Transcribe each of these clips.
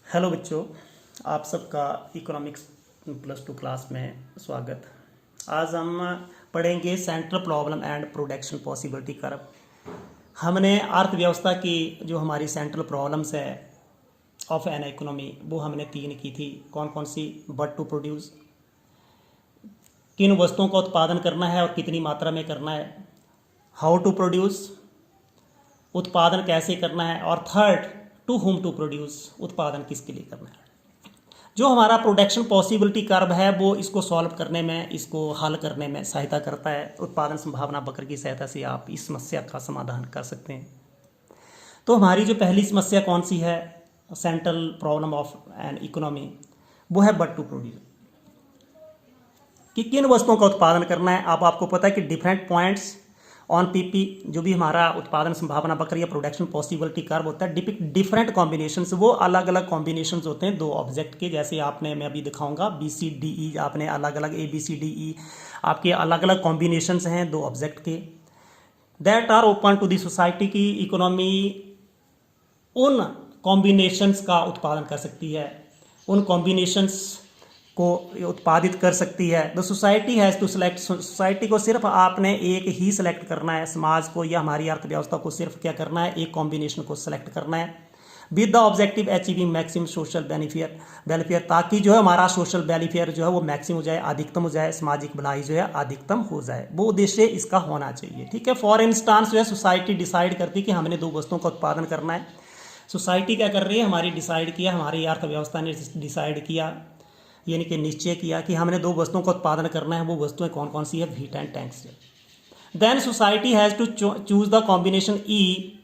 Hello बच्चों, आप सबका इकोनॉमिक्स +2 क्लास में स्वागत। आज हम पढ़ेंगे central problem and production possibility curve. हमने अर्थव्यवस्था की जो हमारी सेंट्रल प्रॉब्लम्स है ऑफ एन इकोनॉमी वो हमने 3 की थी। कौन कौन सी? बट टू प्रोड्यूस, किन वस्तुओं का उत्पादन करना है और कितनी मात्रा में करना है। हाउ टू प्रोड्यूस, उत्पादन कैसे करना है। और third, to whom to produce, उत्पादन किसके लिए करना है। जो हमारा प्रोडक्शन पॉसिबिलिटी कर्व है वो इसको सॉल्व करने में, इसको हल करने में सहायता करता है। उत्पादन संभावना वक्र की सहायता से आप इस समस्या का समाधान कर सकते हैं। तो हमारी जो पहली समस्या कौन सी है central problem of an economy, वो है बट टू प्रोड्यूस, कि किन वस्तुओं का उत्पादन करना है। अब आपको पता है कि डिफरेंट पॉइंट्स ऑन पीपी, जो भी हमारा उत्पादन संभावना वक्र या प्रोडक्शन पॉसिबिलिटी कर्व होता है, डिफरेंट कॉम्बिनेशंस, वो अलग अलग कॉम्बिनेशंस होते हैं दो ऑब्जेक्ट के। जैसे आपने, मैं अभी दिखाऊंगा BCDE, आपने अलग अलग ABCDE, आपके अलग अलग कॉम्बिनेशंस हैं दो ऑब्जेक्ट के, that are open to the society. की इकोनॉमी उन कॉम्बिनेशंस का उत्पादन कर सकती है, उन कॉम्बिनेशंस को उत्पादित कर सकती है। The society has to select, society को सिर्फ आपने एक ही सेलेक्ट करना है, समाज को या हमारी अर्थव्यवस्था को सिर्फ क्या करना है, एक कॉम्बिनेशन को सेलेक्ट करना है with the objective achieving maximum social welfare, ताकि जो है हमारा सोशल वेलफेयर जो है वो मैक्सिमम हो जाए, अधिकतम हो जाए, सामाजिक भलाई जो है अधिकतम हो जाए, वो उद्देश्य इसका होना चाहिए। ठीक है। फॉर इंस्टांस जो है सोसाइटी डिसाइड करती है कि हमने दो वस्तुओं का उत्पादन करना है। सोसाइटी क्या कर रही है, हमारी डिसाइड किया, हमारी अर्थव्यवस्था ने डिसाइड किया, यानी कि निश्चय किया कि हमने दो वस्तुओं का उत्पादन करना है। वो वस्तुएं कौन कौन सी है? Wheat and tanks. Then society has to choose the combination E.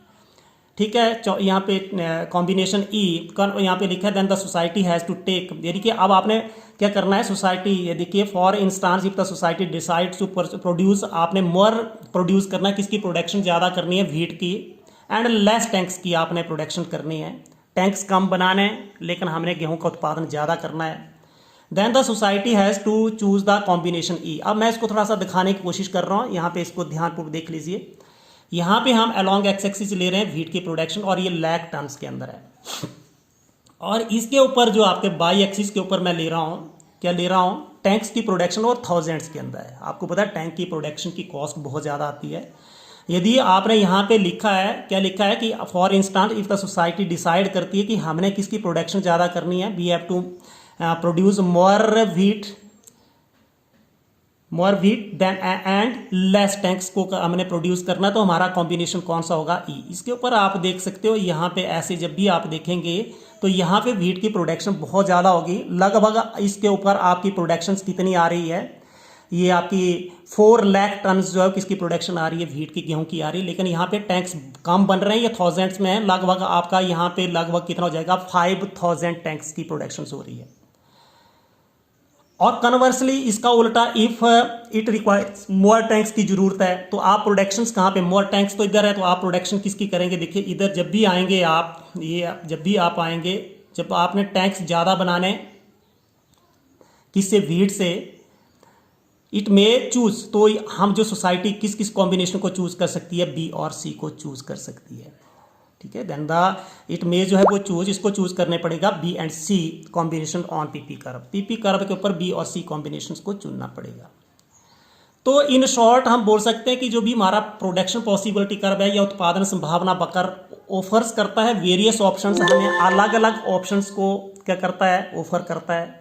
ठीक है, यहाँ पे कॉम्बिनेशन ई यहाँ पे लिखा है then the society has to take, यानी कि अब आपने क्या करना है, सोसाइटी, ये देखिए, for instance if the society decide to produce, आपने मोर प्रोड्यूस करना है, किसकी प्रोडक्शन ज़्यादा करनी है? व्हीट की। एंड लेस टैंक्स की आपने प्रोडक्शन करनी है, टैंक्स कम बनाने, लेकिन हमने गेहूँ का उत्पादन ज़्यादा करना है। Then the society has to choose the combination E. अब मैं इसको थोड़ा सा दिखाने की कोशिश कर रहा हूँ, यहाँ पे इसको ध्यानपूर्वक देख लीजिए। यहाँ पे हम अलॉन्ग एक्स एक्सिस ले रहे हैं व्हीट की प्रोडक्शन, और ये लैक टन्स के अंदर है। और इसके ऊपर जो आपके बाई एक्सिस के ऊपर मैं ले रहा हूँ, क्या ले रहा हूँ, टैंक्स की प्रोडक्शन, और थाउजेंड्स के अंदर है। आपको पता है टैंक की प्रोडक्शन की कॉस्ट बहुत ज़्यादा आती है। यदि आपने यहाँ पे लिखा है, क्या लिखा है कि for instance if the society decide करती है कि हमने किसकी प्रोडक्शन ज़्यादा करनी है, we have to produce more wheat then and less tanks को हमने प्रोड्यूस करना, तो हमारा कॉम्बिनेशन कौन सा होगा? ई। इसके ऊपर आप देख सकते हो, यहाँ पे ऐसे जब भी आप देखेंगे तो यहाँ पे व्हीट की प्रोडक्शन बहुत ज़्यादा होगी। लगभग इसके ऊपर आपकी प्रोडक्शन कितनी आ रही है, ये आपकी 4 लाख टन जो है किसकी प्रोडक्शन आ रही है? व्हीट की, गेहूं की आ रही है। लेकिन यहाँ पे टैंक्स कम बन रहे हैं, ये थाउजेंड्स में है। लगभग आपका यहाँ पे लगभग कितना हो जाएगा? 5000 टैंक्स की प्रोडक्शन हो रही है। और कन्वर्सली इसका उल्टा, if it requires more tanks की जरूरत है, तो आप प्रोडक्शन कहाँ पे? मोर टैंक्स तो इधर है, तो आप प्रोडक्शन किसकी करेंगे? देखिए इधर जब भी आएंगे आप, ये जब भी आप आएंगे, जब आपने टैंक्स ज़्यादा बनाने, किससे? व्हीट से, इट में चूज, तो हम जो सोसाइटी किस किस कॉम्बिनेशन को चूज कर सकती है? बी और सी को चूज कर सकती है। ठीक है। देन द इट में जो है वो चूज, इसको चूज करने पड़ेगा B and C combination on PP curve. PP curve के ऊपर बी और सी कॉम्बिनेशन को चुनना पड़ेगा। तो इन शॉर्ट हम बोल सकते हैं कि जो भी हमारा प्रोडक्शन पॉसिबिलिटी कर्व है या उत्पादन संभावना वक्र ऑफर्स करता है वेरियस ऑप्शंस, हमें अलग अलग ऑप्शंस को क्या करता है? ऑफर करता है।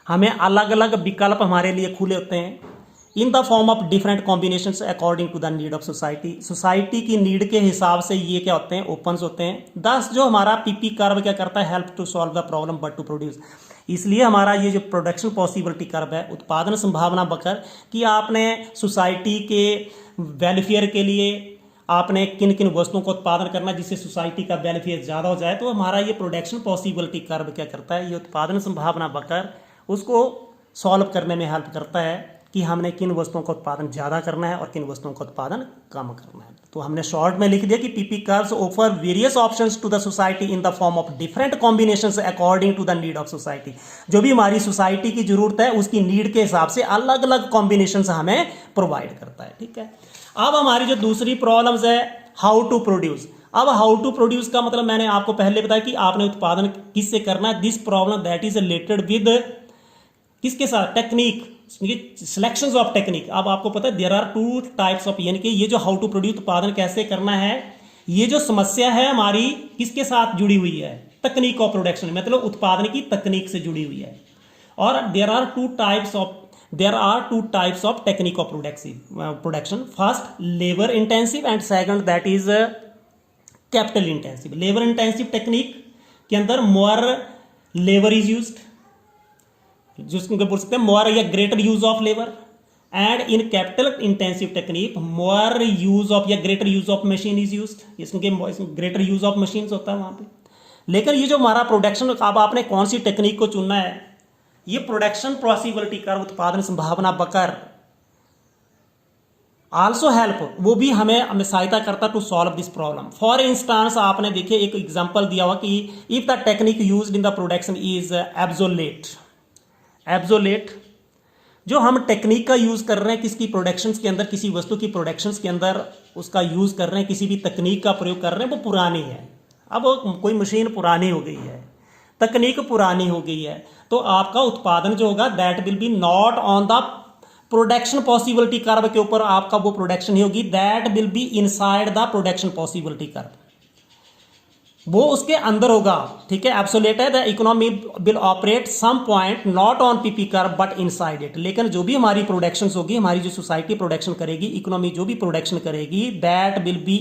हमें अलग अलग विकल्प हमारे लिए खुले होते हैं in the form of different combinations according to the need of society. Society की नीड के हिसाब से ये क्या होते हैं? ओपन्स होते हैं। दस जो हमारा पीपी कर्व क्या करता है? Help to solve the problem but to produce. इसलिए हमारा ये जो प्रोडक्शन पॉसिबिलिटी कर्व है, उत्पादन संभावना वक्र, कि आपने सोसाइटी के वेलफेयर के लिए आपने किन किन वस्तुओं का उत्पादन करना है जिससे सोसाइटी का वेलफेयर ज़्यादा हो जाए, तो हमारा ये प्रोडक्शन पॉसिबिलिटी कर्व क्या करता है? ये उत्पादन संभावना वक्र उसको सॉल्व करने में हेल्प करता है कि हमने किन वस्तुओं का उत्पादन ज़्यादा करना है और किन वस्तुओं का उत्पादन कम करना है। तो हमने शॉर्ट में लिख दिया कि PP curves offer various options to the society in the form of different combinations according to the need of society. जो भी हमारी सोसाइटी की जरूरत है उसकी नीड के हिसाब से अलग अलग कॉम्बिनेशंस हमें प्रोवाइड करता है। ठीक है। अब हमारी जो दूसरी प्रॉब्लम्स है, हाउ टू प्रोड्यूस। अब हाउ टू प्रोड्यूस का मतलब मैंने आपको पहले बताया कि आपने उत्पादन किससे करना है। This problem that is related with किसके साथ, टेक्निक, सिलेक्शंस ऑफ टेक्निक। अब आपको पता है there are two types of, यानी कि ये जो हाउ टू प्रोड्यूस उत्पादन कैसे करना है, ये जो समस्या है हमारी किसके साथ जुड़ी हुई है, तकनीक ऑफ प्रोडक्शन, मतलब उत्पादन की तकनीक से जुड़ी हुई है। और there are two types of technique of production. First labour intensive and second that is capital intensive. Labour intensive technique के अंदर मोर लेबर इज यूज्ड, जिसको बोल सकते हैं मोर या greater use of labour, and in capital intensive technique more use of या greater use of machine is used, इसमें greater use of machine होता है वहां पे। लेकिन ये जो हमारा प्रोडक्शन, अब आपने कौन सी टेक्निक को चुनना है, ये प्रोडक्शन पॉसिबिलिटी कर्व, उत्पादन संभावना वक्र आल्सो हेल्प, वो भी हमें सहायता करता to solve this problem. For instance आपने देखिए एक एग्जांपल दिया हुआ कि if the technique used in the production is obsolete. Obsolete जो हम टेक्निक का यूज कर रहे हैं किसकी प्रोडक्शंस के अंदर, किसी वस्तु की प्रोडक्शंस के अंदर उसका यूज कर रहे हैं, किसी भी तकनीक का प्रयोग कर रहे हैं, वो पुरानी है। अब कोई मशीन पुरानी हो गई है, तकनीक पुरानी हो गई है, तो आपका उत्पादन जो होगा that will be not on the production possibility curve के ऊपर आपका वो प्रोडक्शन ही होगी, that will be inside the production possibility curve, वो उसके अंदर होगा। ठीक है, एब्सोल्यूट है the economy will operate some point not on PP curve but inside it. लेकिन जो भी हमारी प्रोडक्शन होगी, हमारी जो सोसाइटी प्रोडक्शन करेगी, इकोनॉमी जो भी प्रोडक्शन करेगी, that will be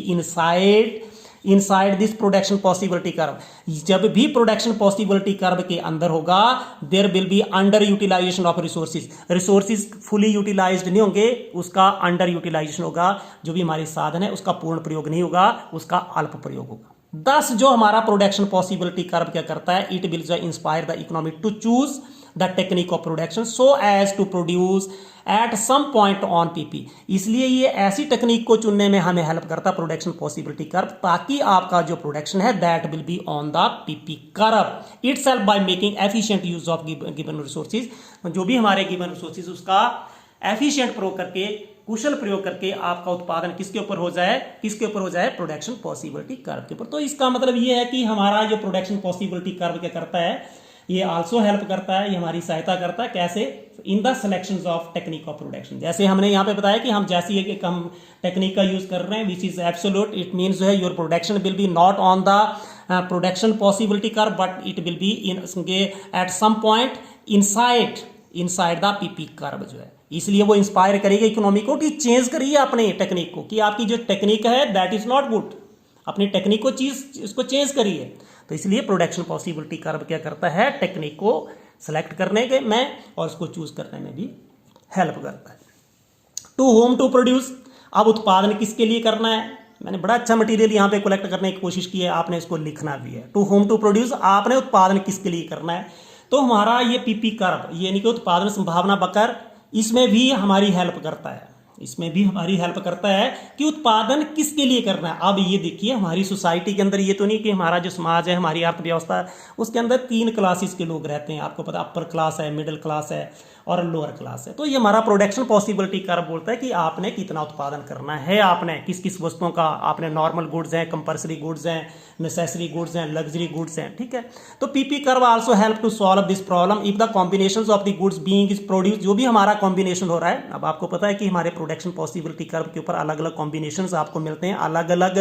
inside this production possibility curve. जब भी प्रोडक्शन पॉसिबिलिटी कर्व के अंदर होगा, there will be under utilization of resources fully utilized नहीं होंगे, उसका अंडर यूटिलाइजेशन होगा। जो भी हमारे साधन है उसका पूर्ण प्रयोग नहीं होगा, उसका अल्प प्रयोग होगा। दस जो हमारा प्रोडक्शन पॉसिबिलिटी कर्व क्या करता है, it will inspire the economy to choose the technique of production so as to produce at some point on PP. इसलिए ये ऐसी टेक्निक को चुनने में हमें हेल्प करता है प्रोडक्शन पॉसिबिलिटी कर्व, ताकि आपका जो प्रोडक्शन है that will be on the PP curve itself by making efficient use of given resources. जो भी हमारे गिवन रिसोर्सेज उसका एफिशिएंट प्रयोग करके, कुशल प्रयोग करके आपका उत्पादन किसके ऊपर हो जाए, प्रोडक्शन पॉसिबिलिटी कर्व के ऊपर। तो इसका मतलब ये है कि हमारा जो प्रोडक्शन पॉसिबिलिटी कर्व क्या करता है, ये आल्सो हेल्प करता है, ये हमारी सहायता करता है कैसे, in the selections of technique of production. जैसे हमने यहाँ पे बताया कि हम जैसी एक हम टेक्निक का यूज कर रहे हैं which is absolute, it means जो है your production will be not on the production possibility curve but it will be in at some point inside the PP curve जो है। इसलिए वो इंस्पायर करेगी इकोनॉमी को कि चेंज करिए अपने टेक्निक को, कि आपकी जो टेक्निक है दैट इज नॉट गुड, अपनी टेक्निक को इसको चेंज करिए। तो इसलिए प्रोडक्शन पॉसिबिलिटी कर्व क्या करता है, टेक्निक को सेलेक्ट करने के में और उसको चूज करने में भी हेल्प करता है। टू होम टू प्रोड्यूस, अब उत्पादन किसके लिए करना है, मैंने बड़ा अच्छा मटेरियल यहाँ पे कलेक्ट करने की कोशिश की है, आपने इसको लिखना भी है। टू होम टू प्रोड्यूस, आपने उत्पादन किसके लिए करना है, तो हमारा ये पीपी कर्व यानी कि उत्पादन संभावना वक्र, इसमें भी हमारी हेल्प करता है, इसमें भी हमारी हेल्प करता है कि उत्पादन किसके लिए करना है। अब ये देखिए हमारी सोसाइटी के अंदर ये तो नहीं कि हमारा जो समाज है, हमारी अर्थव्यवस्था, उसके अंदर 3 क्लासेस के लोग रहते हैं, आपको पता, अपर क्लास है, मिडिल क्लास है और लोअर क्लास है। तो ये हमारा प्रोडक्शन पॉसिबिलिटी कर्व बोलता है कि आपने कितना उत्पादन करना है, आपने किस किस वस्तुओं का, आपने नॉर्मल गुड्स हैं, कंपल्सरी गुड्स हैं, नेसेसरी गुड्स हैं, लग्जरी गुड्स हैं। ठीक है, तो PP curve also help to solve this problem if the combinations of the goods being is produce. जो भी हमारा कॉम्बिनेशन हो रहा है, अब आपको पता है कि हमारे प्रोडक्शन पॉसिबिलिटी कर्व के ऊपर अलग अलग कॉम्बिनेशंस आपको मिलते हैं, अलग अलग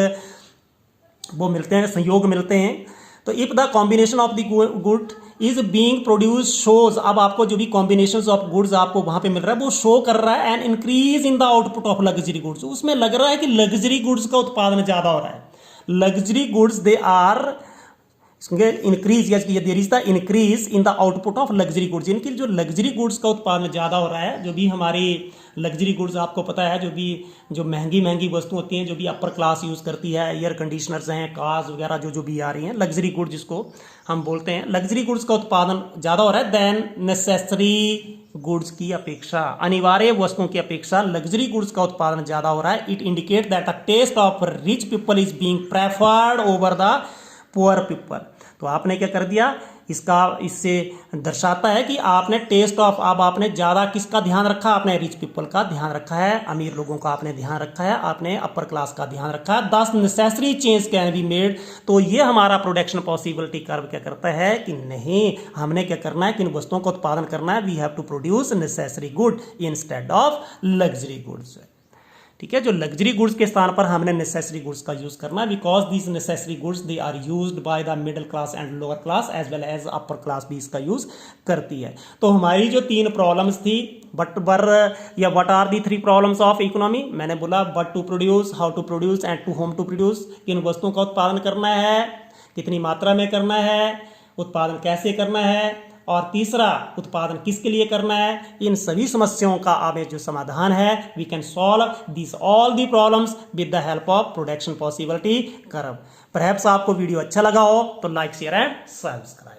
वो मिलते हैं, संयोग मिलते हैं। तो if the combination of the good is being produce shows, अब आपको जो भी कॉम्बिनेशंस ऑफ गुड्स आपको वहां पे मिल रहा है वो शो कर रहा है an increase in the output of luxury goods, उसमें लग रहा है कि लग्जरी गुड्स का उत्पादन ज्यादा हो रहा है। Luxury goods they are increase, there is the increase in the output of luxury goods, इनकी जो लग्जरी गुड्स का उत्पादन ज्यादा हो रहा है। जो भी हमारी लग्जरी गुड्स आपको पता है, जो महंगी वस्तु होती हैं, जो भी अपर क्लास यूज करती है, एयर कंडीशनर्स हैं, कार्स वगैरह जो भी आ रही हैं, लग्जरी गुड्स जिसको हम बोलते हैं, लग्जरी गुड्स का उत्पादन ज्यादा हो रहा है देन नेसेसरी गुड्स की अपेक्षा, अनिवार्य वस्तुओं की अपेक्षा लग्जरी गुड्स का उत्पादन ज्यादा हो रहा है। It indicate that the taste of rich people is being preferred over the poor people. तो आपने क्या कर दिया, इससे दर्शाता है कि आपने टेस्ट ऑफ, अब आपने ज़्यादा किसका ध्यान रखा, आपने रिच पीपल का ध्यान रखा है, अमीर लोगों का आपने ध्यान रखा है, आपने अपर क्लास का ध्यान रखा है। 10 necessary change can be made. तो ये हमारा प्रोडक्शन पॉसिबिलिटी कर्व क्या करता है कि नहीं, हमने क्या करना है, किन वस्तुओं का उत्पादन करना है, we have to produce necessary good instead of luxury goods. ठीक है, जो लग्जरी गुड्स के स्थान पर हमने नेसेसरी गुड्स का यूज करना है, because these necessary goods they are used by the middle class and lower class as well as upper class भी इसका यूज करती है। तो हमारी जो 3 प्रॉब्लम्स थी, what are the 3 problems of economy, मैंने बोला what to produce, how to produce and to whom to produce, किन वस्तुओं का उत्पादन करना है, कितनी मात्रा में करना है, उत्पादन कैसे करना है, और तीसरा उत्पादन किसके लिए करना है। इन सभी समस्याओं का अब जो समाधान है, we can solve this all the problems with the help of production possibility curve. Perhaps आपको वीडियो अच्छा लगा हो तो लाइक शेयर एंड सब्सक्राइब।